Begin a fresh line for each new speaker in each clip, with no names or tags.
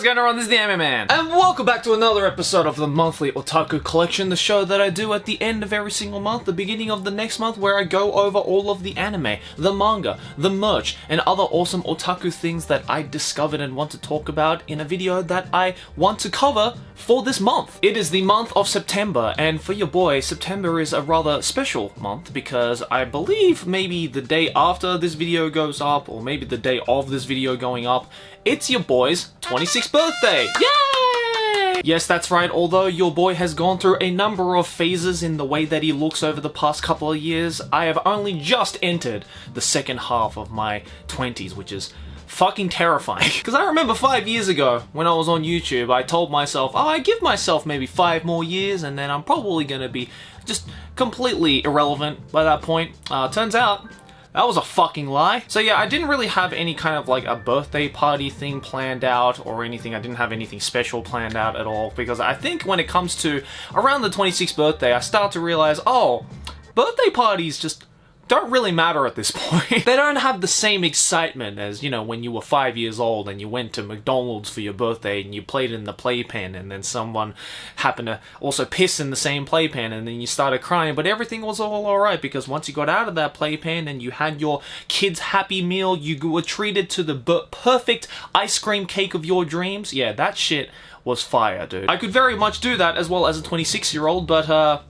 how's it going everyone? This is the Anime Man, and welcome back to another episode of the monthly Otaku Collection, the show that I do at the end of every single month, the beginning of the next month, where I go over all of the anime, the manga, the merch, and other awesome otaku things that I discovered and want to talk about in a video that I want to cover for this month. It is the month of September, and for your boy, September is a rather special month because I believe maybe the day after this video goes up, or maybe the day of this video going up, it's your boy's 26th birthday! Yay! Yes, that's right, although your boy has gone through a number of phases in the way that he looks over the past couple of years, I have only just entered the second half of my 20s, which is fucking terrifying. Because I remember 5 years ago, when I was on YouTube, I told myself, oh, I give myself maybe 5 more years and then I'm probably gonna be just completely irrelevant by that point. Turns out, that was a fucking lie. So yeah, I didn't really have any kind of like a birthday party thing planned out or anything. I didn't have anything special planned out at all because I think when it comes to around the 26th birthday, I start to realize, oh, birthday parties just don't really matter at this point. They don't have the same excitement as, you know, when you were 5 years old and you went to McDonald's for your birthday and you played in the playpen and then someone happened to also piss in the same playpen and then you started crying, but everything was all alright because once you got out of that playpen and you had your kid's happy meal, you were treated to the perfect ice cream cake of your dreams. Yeah, that shit was fire, dude. I could very much do that as well as a 26-year-old, but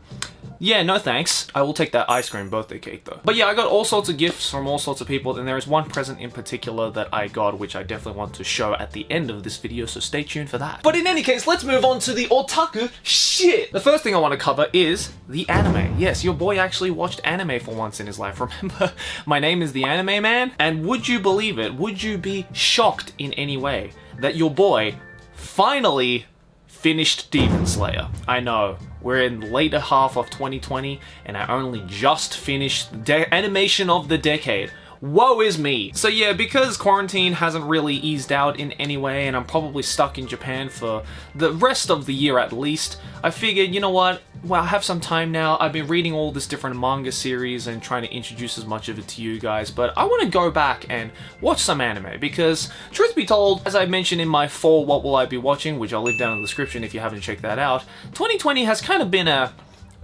yeah, no thanks. I will take that ice cream birthday cake though. But yeah, I got all sorts of gifts from all sorts of people, and there is one present in particular that I got which I definitely want to show at the end of this video, so stay tuned for that. But in any case, let's move on to the otaku shit! The first thing I want to cover is the anime. Yes, your boy actually watched anime for once in his life. Remember, my name is the Anime Man, and would you believe it, would you be shocked in any way that your boy finally finished Demon Slayer? I know, we're in the later half of 2020 and I only just finished the animation of the decade. Woe is me! So yeah, because quarantine hasn't really eased out in any way and I'm probably stuck in Japan for the rest of the year at least, I figured, you know what, well, I have some time now. I've been reading all this different manga series and trying to introduce as much of it to you guys, but I want to go back and watch some anime because, truth be told, as I mentioned in my fall What Will I Be Watching, which I'll leave down in the description if you haven't checked that out, 2020 has kind of been a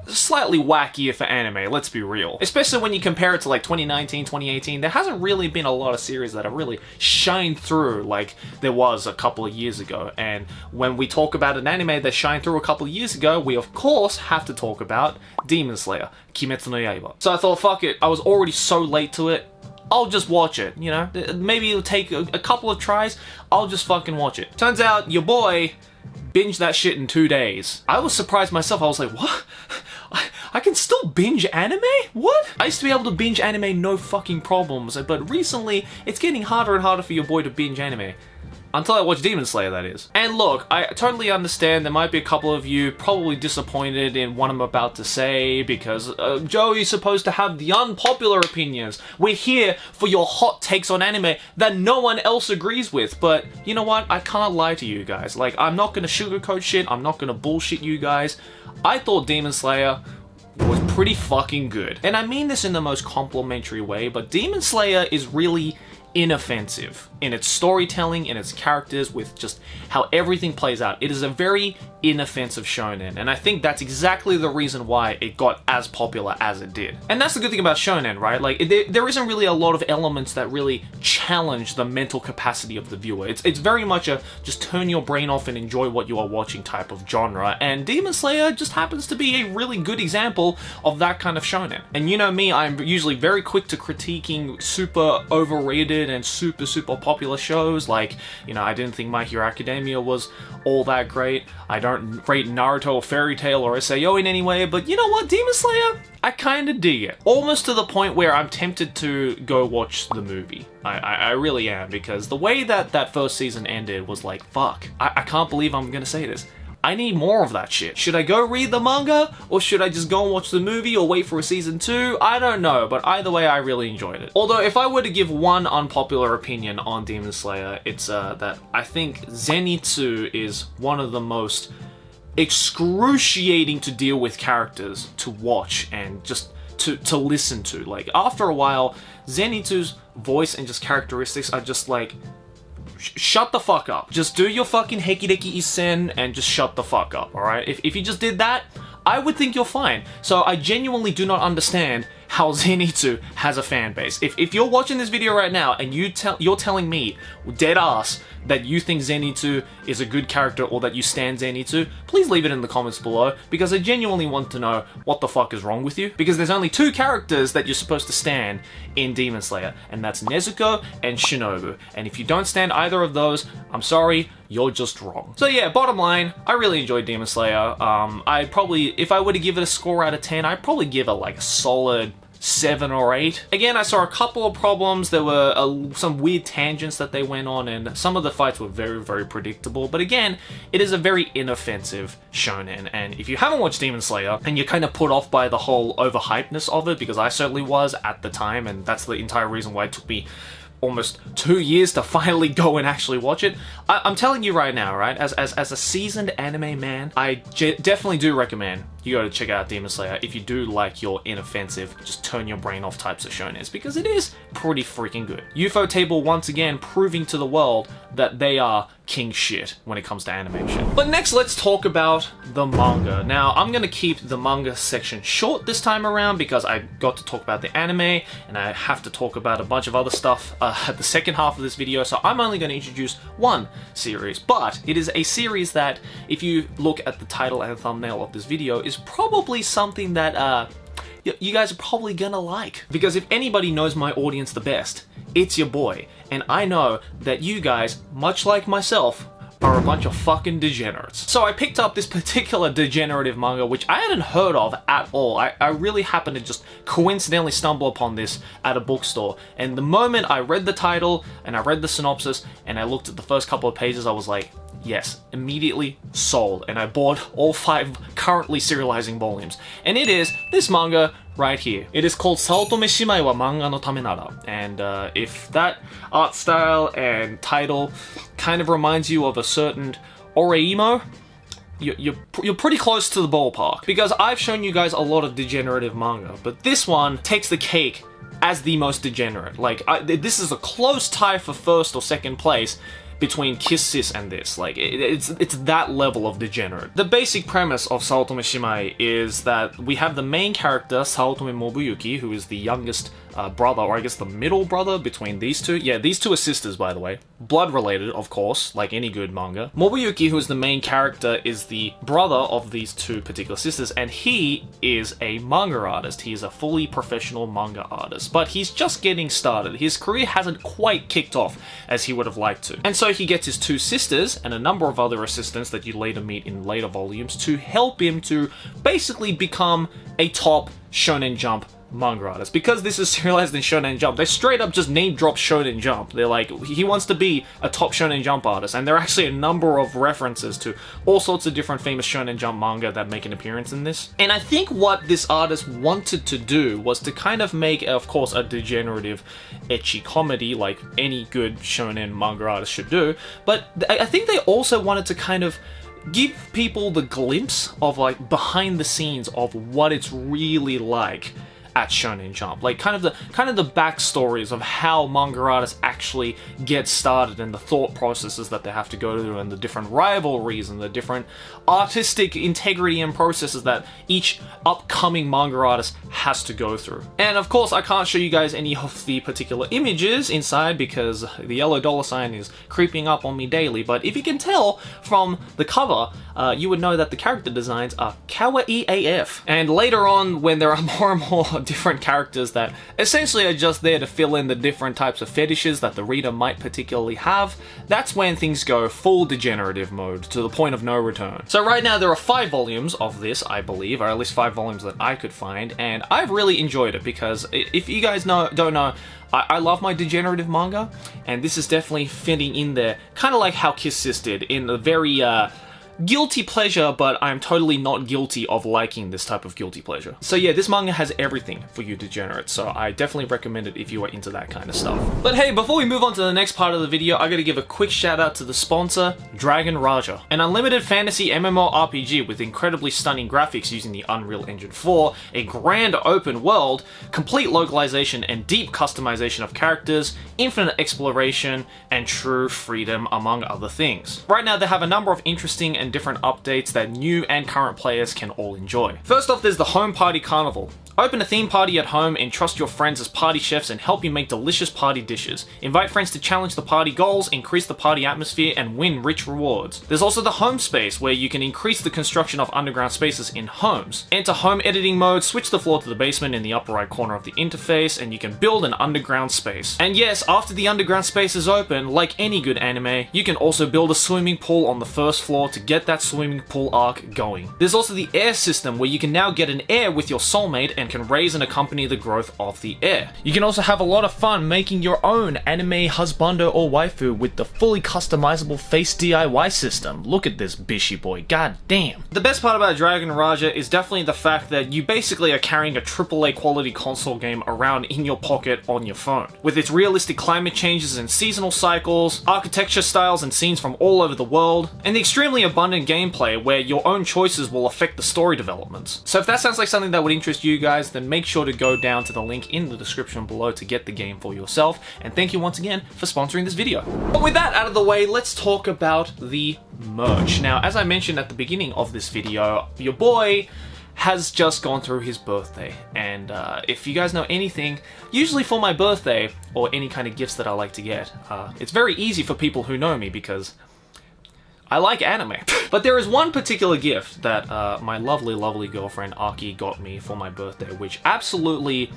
slightly wackier for anime, let's be real. Especially when you compare it to like 2019, 2018, there hasn't really been a lot of series that have really shined through like there was a couple of years ago. And when we talk about an anime that shined through a couple of years ago, we of course have to talk about Demon Slayer, Kimetsu no Yaiba. So I thought, fuck it, I was already so late to it, I'll just watch it, you know? Maybe it'll take a couple of tries, I'll just fucking watch it. Turns out, your boy binged that shit in 2 days. I was surprised myself, I was like, what? I can still binge anime? What? I used to be able to binge anime no fucking problems, but recently, it's getting harder and harder for your boy to binge anime. Until I watch Demon Slayer, that is. And look, I totally understand there might be a couple of you probably disappointed in what I'm about to say because Joey's supposed to have the unpopular opinions. We're here for your hot takes on anime that no one else agrees with. But you know what? I can't lie to you guys. Like, I'm not gonna sugarcoat shit. I'm not gonna bullshit you guys. I thought Demon Slayer was pretty fucking good. And I mean this in the most complimentary way, but Demon Slayer is really inoffensive in its storytelling, in its characters, with just how everything plays out. It is a very inoffensive shonen, and I think that's exactly the reason why it got as popular as it did. And that's the good thing about shonen, right? Like, there isn't really a lot of elements that really challenge the mental capacity of the viewer. It's very much a just turn your brain off and enjoy what you are watching type of genre, and Demon Slayer just happens to be a really good example of that kind of shonen. And you know me, I'm usually very quick to critiquing super overrated and super popular shows, like, you know, I didn't think My Hero Academia was all that great. I don't rate Naruto or Fairy Tail or SAO in any way, but you know what, Demon Slayer, I kinda dig it. Almost to the point where I'm tempted to go watch the movie. I really am, because the way that that first season ended was like, fuck, I can't believe I'm gonna say this. I need more of that shit. Should I go read the manga, or should I just go and watch the movie, or wait for a season 2? I don't know, but either way, I really enjoyed it. Although, if I were to give one unpopular opinion on Demon Slayer, it's that I think Zenitsu is one of the most excruciating to deal with characters to watch and just to listen to. Like, after a while, Zenitsu's voice and just characteristics are just like shut the fuck up. Just do your fucking Hekideki Isen and just shut the fuck up, alright? If you just did that, I would think you're fine. So I genuinely do not understand how Zenitsu has a fan base. If you're watching this video right now and you're telling me, dead ass, that you think Zenitsu is a good character or that you stan Zenitsu, please leave it in the comments below, because I genuinely want to know what the fuck is wrong with you. Because there's only 2 characters that you're supposed to stan in Demon Slayer, and that's Nezuko and Shinobu. And if you don't stan either of those, I'm sorry, you're just wrong. So yeah, bottom line, I really enjoyed Demon Slayer. I'd probably, if I were to give it a score out of 10, I'd probably give it like a solid 7 or 8. Again, I saw a couple of problems. There were some weird tangents that they went on, and some of the fights were very, very predictable. But again, it is a very inoffensive shonen, and if you haven't watched Demon Slayer and you're kind of put off by the whole overhypeness of it, because I certainly was at the time, and that's the entire reason why it took me almost 2 years to finally go and actually watch it. I'm telling you right now, right, as a seasoned anime man, I definitely do recommend you go to check out Demon Slayer if you do like your inoffensive, just turn your brain off types of shonens, because it is pretty freaking good. UFO Table once again proving to the world that they are king shit when it comes to animation. But next, let's talk about the manga. Now, I'm gonna keep the manga section short this time around because I got to talk about the anime and I have to talk about a bunch of other stuff at the second half of this video, so I'm only going to introduce one series, but it is a series that, if you look at the title and thumbnail of this video, is probably something that you guys are probably gonna like. Because if anybody knows my audience the best, it's your boy. And I know that you guys, much like myself, are a bunch of fucking degenerates. So I picked up this particular degenerative manga, which I hadn't heard of at all. I really happened to just coincidentally stumble upon this at a bookstore. And the moment I read the title, and I read the synopsis, and I looked at the first couple of pages, I was like, yes, immediately sold. And I bought all 5 currently serializing volumes. And it is this manga right here. It is called Saotome Shimai wa Manga no Tame Nara. And if that art style and title kind of reminds you of a certain Oreimo, you're pretty close to the ballpark. Because I've shown you guys a lot of degenerative manga, but this one takes the cake as the most degenerate. Like, this is a close tie for first or second place between SHIZ and this. Like, it's that level of degenerate. The basic premise of Saotome Shimai is that we have the main character, Saotome Mobuyuki, who is the youngest brother, or I guess the middle brother between these two. Yeah, these two are sisters, by the way. Blood related, of course, like any good manga. Mobuyuki, who is the main character, is the brother of these 2 particular sisters, and he is a manga artist. He is a fully professional manga artist, but he's just getting started. His career hasn't quite kicked off as he would have liked to. And so he gets his 2 sisters and a number of other assistants that you later meet in later volumes to help him to basically become a top Shonen Jump manga artist. Because this is serialized in Shonen Jump, they straight up just name drop Shonen Jump. They're like, he wants to be a top Shonen Jump artist, and there are actually a number of references to all sorts of different famous Shonen Jump manga that make an appearance in this. And I think what this artist wanted to do was to kind of make, of course, a degenerative ecchi comedy like any good shonen manga artist should do, but I think they also wanted to kind of give people the glimpse of like behind the scenes of what it's really like at Shonen Jump, like kind of the backstories of how manga artists actually get started and the thought processes that they have to go through and the different rivalries and the different artistic integrity and processes that each upcoming manga artist has to go through. And of course, I can't show you guys any of the particular images inside because the yellow dollar sign is creeping up on me daily, but if you can tell from the cover, you would know that the character designs are kawaii AF. And later on, when there are more and more different characters that essentially are just there to fill in the different types of fetishes that the reader might particularly have, that's when things go full degenerative mode to the point of no return. So right now there are 5 volumes of this, I believe, or at least 5 volumes that I could find, and I've really enjoyed it because if you guys don't know, I love my degenerative manga, and this is definitely fitting in there, kind of like how SHIZ did, in a very guilty pleasure, but I'm totally not guilty of liking this type of guilty pleasure. So yeah, this manga has everything for you degenerates, so I definitely recommend it if you are into that kind of stuff. But hey, before we move on to the next part of the video, I gotta give a quick shout out to the sponsor, Dragon Raja, an unlimited fantasy MMORPG with incredibly stunning graphics using the Unreal Engine 4, a grand open world, complete localization and deep customization of characters, infinite exploration, and true freedom, among other things. Right now, they have a number of interesting and different updates that new and current players can all enjoy. First off, there's the Home Party Carnival. Open a theme party at home, entrust your friends as party chefs, and help you make delicious party dishes. Invite friends to challenge the party goals, increase the party atmosphere, and win rich rewards. There's also the Home Space, where you can increase the construction of underground spaces in homes. Enter home editing mode, switch the floor to the basement in the upper right corner of the interface, and you can build an underground space. And yes, after the underground space is open, like any good anime, you can also build a swimming pool on the first floor to get that swimming pool arc going. There's also the heir system, where you can now get an heir with your soulmate and can raise and accompany the growth of the heir. You can also have a lot of fun making your own anime husbando or waifu with the fully customizable face DIY system. Look at this bishy boy, god damn. The best part about Dragon Raja is definitely the fact that you basically are carrying a AAA quality console game around in your pocket on your phone. With its realistic climate changes and seasonal cycles, architecture styles and scenes from all over the world, and the extremely abundant gameplay where your own choices will affect the story developments. So if that sounds like something that would interest you guys, then make sure to go down to the link in the description below to get the game for yourself, and thank you once again for sponsoring this video. But with that out of the way, let's talk about the merch. Now, as I mentioned at the beginning of this video, your boy has just gone through his birthday, and if you guys know anything, usually for my birthday, or any kind of gifts that I like to get, it's very easy for people who know me because I like anime. But there is one particular gift that my lovely girlfriend Aki got me for my birthday, which absolutely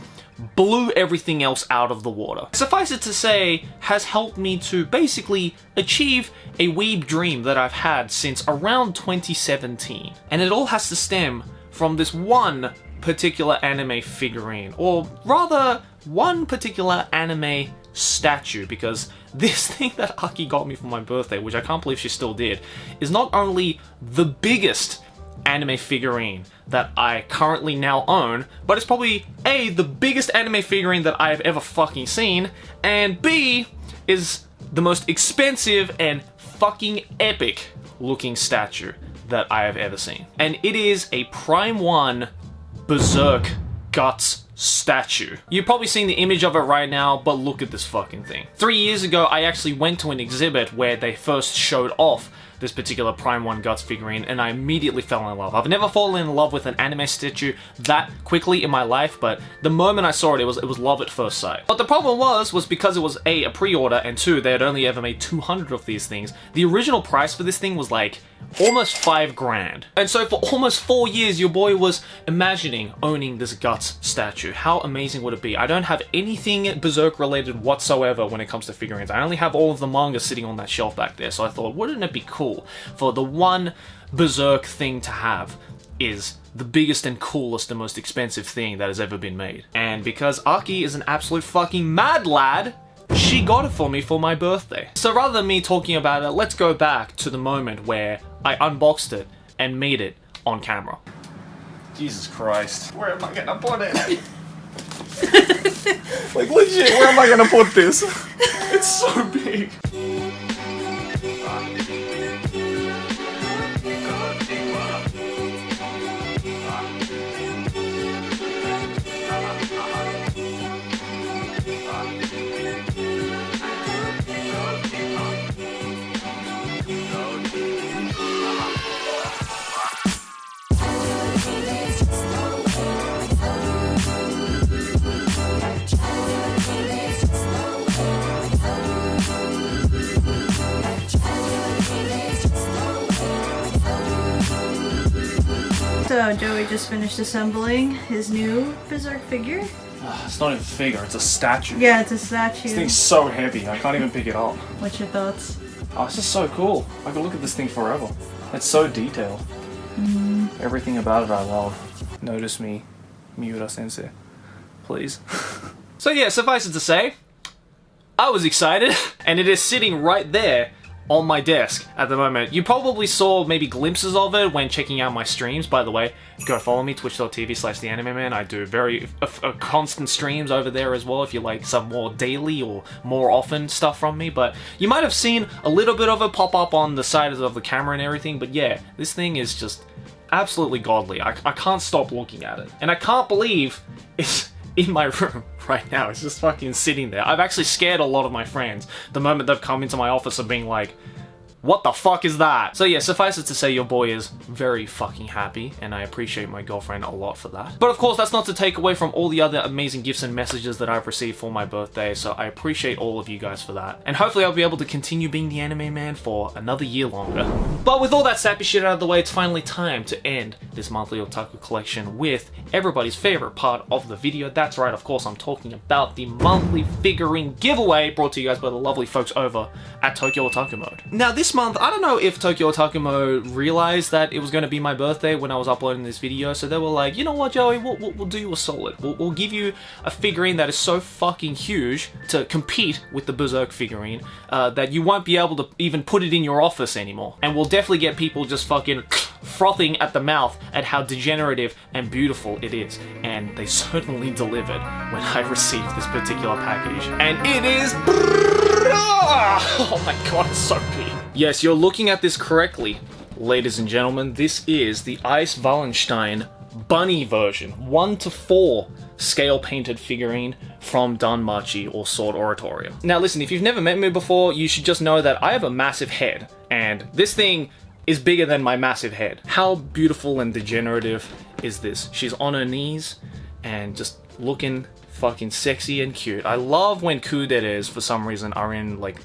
blew everything else out of the water. Suffice it to say, has helped me to basically achieve a weeb dream that I've had since around 2017. And it all has to stem from this one particular anime figurine, or rather, one particular anime statue, because this thing that Aki got me for my birthday, which I can't believe she still did, is not only the biggest anime figurine that I currently now own, but it's probably A, the biggest anime figurine that I have ever fucking seen, and B, is the most expensive and fucking epic looking statue that I have ever seen. And it is a Prime 1 Berserk Guts statue. You've probably seen the image of it right now, but look at this fucking thing. 3 years ago, I actually went to an exhibit where they first showed off this particular Prime 1 Guts figurine, and I immediately fell in love. I've never fallen in love with an anime statue that quickly in my life, but the moment I saw it, it was love at first sight. But the problem was because it was A, a pre-order, and 2, they had only ever made 200 of these things. The original price for this thing was like almost 5 grand. And so for almost 4 years, your boy was imagining owning this Guts statue. How amazing would it be? I don't have anything Berserk related whatsoever when it comes to figurines. I only have all of the manga sitting on that shelf back there, so I thought, wouldn't it be cool for the one Berserk thing to have is the biggest and coolest and most expensive thing that has ever been made. And because Aki is an absolute fucking mad lad, she got it for me for my birthday. So rather than me talking about it, let's go back to the moment where I unboxed it and made it on camera. Jesus Christ. Where am I gonna put it? Like legit, where am I gonna put this? It's so big.
So Joey just finished assembling his new Berserk figure.
It's not even a figure, it's a statue.
Yeah, it's a statue.
This thing's so heavy, I can't even pick it up.
What's your thoughts?
Oh, it's just so cool. I could look at this thing forever. It's so detailed. Everything about it I love. Notice me, Miura-sensei. Please. So yeah, suffice it to say, I was excited, and it is sitting right there on my desk at the moment. You probably saw maybe glimpses of it when checking out my streams. By the way, go follow me, twitch.tv/theanimeman. I do very constant streams over there as well if you like some more daily or more often stuff from me. But you might have seen a little bit of it pop up on the side of the camera and everything. But yeah, this thing is just absolutely godly. I can't stop looking at it. And I can't believe it's in my room right now. It's just fucking sitting there. I've actually scared a lot of my friends the moment they've come into my office of being like, what the fuck is that? So yeah, suffice it to say your boy is very fucking happy, and I appreciate my girlfriend a lot for that. But of course, that's not to take away from all the other amazing gifts and messages that I've received for my birthday, so I appreciate all of you guys for that. And hopefully I'll be able to continue being the anime man for another year longer. But with all that sappy shit out of the way, it's finally time to end this monthly otaku collection with everybody's favorite part of the video. That's right, of course, I'm talking about the monthly figurine giveaway brought to you guys by the lovely folks over at Tokyo Otaku Mode. Now this month, I don't know if Tokyo Otaku Mode realized that it was going to be my birthday when I was uploading this video, so they were like, you know what, Joey, we'll do you a solid. We'll give you a figurine that is so fucking huge to compete with the Berserk figurine that you won't be able to even put it in your office anymore. And we'll definitely get people just fucking frothing at the mouth at how degenerative and beautiful it is. And they certainly delivered when I received this particular package. And it is... Oh my god, it's so big. Yes, you're looking at this correctly, ladies and gentlemen. This is the Ice Wallenstein bunny version, 1:4 scale painted figurine from Danmachi or Sword Oratorio. Now listen, if you've never met me before, you should just know that I have a massive head, and this thing is bigger than my massive head. How beautiful and degenerative is this? She's on her knees and just looking fucking sexy and cute. I love when kuderes for some reason are in like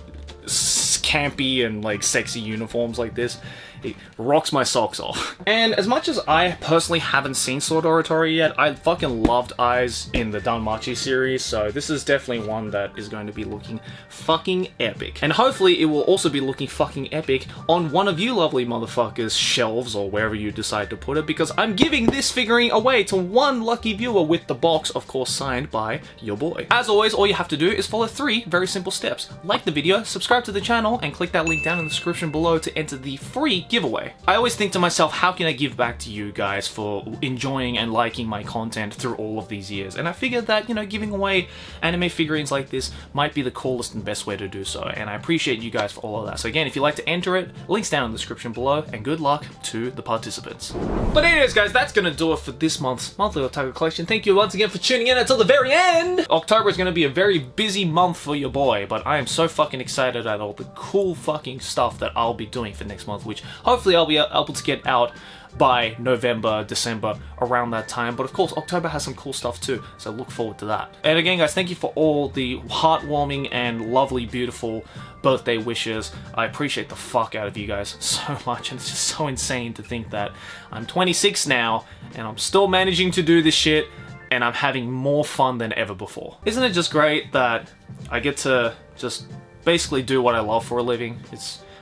campy and like sexy uniforms like this. It rocks my socks off. And as much as I personally haven't seen Sword Oratorio yet, I fucking loved Eyes in the Danmachi series, so this is definitely one that is going to be looking fucking epic. And hopefully it will also be looking fucking epic on one of you lovely motherfuckers' shelves or wherever you decide to put it, because I'm giving this figurine away to one lucky viewer with the box, of course, signed by your boy. As always, all you have to do is follow 3 very simple steps. Like the video, subscribe to the channel, and click that link down in the description below to enter the free giveaway. I always think to myself, how can I give back to you guys for enjoying and liking my content through all of these years? And I figured that, you know, giving away anime figurines like this might be the coolest and best way to do so, and I appreciate you guys for all of that. So again, if you'd like to enter it, links down in the description below, and good luck to the participants. But anyways guys, that's gonna do it for this month's monthly otaku collection. Thank you once again for tuning in until the very end! October is gonna be a very busy month for your boy, but I am so fucking excited at all the cool fucking stuff that I'll be doing for next month, which hopefully I'll be able to get out by November, December, around that time. But of course, October has some cool stuff too, so look forward to that. And again guys, thank you for all the heartwarming and lovely, beautiful birthday wishes. I appreciate the fuck out of you guys so much, and it's just so insane to think that I'm 26 now, and I'm still managing to do this shit, and I'm having more fun than ever before. Isn't it just great that I get to just basically do what I love for a living?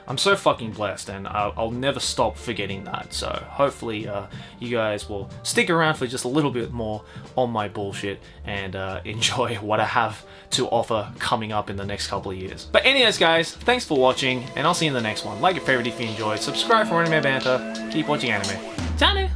I'm so fucking blessed, and I'll never stop forgetting that. So hopefully you guys will stick around for just a little bit more on my bullshit and enjoy what I have to offer coming up in the next couple of years. But anyways guys, thanks for watching, and I'll see you in the next one. Like your favorite if you enjoyed, subscribe for anime banter, keep watching anime. Ciao!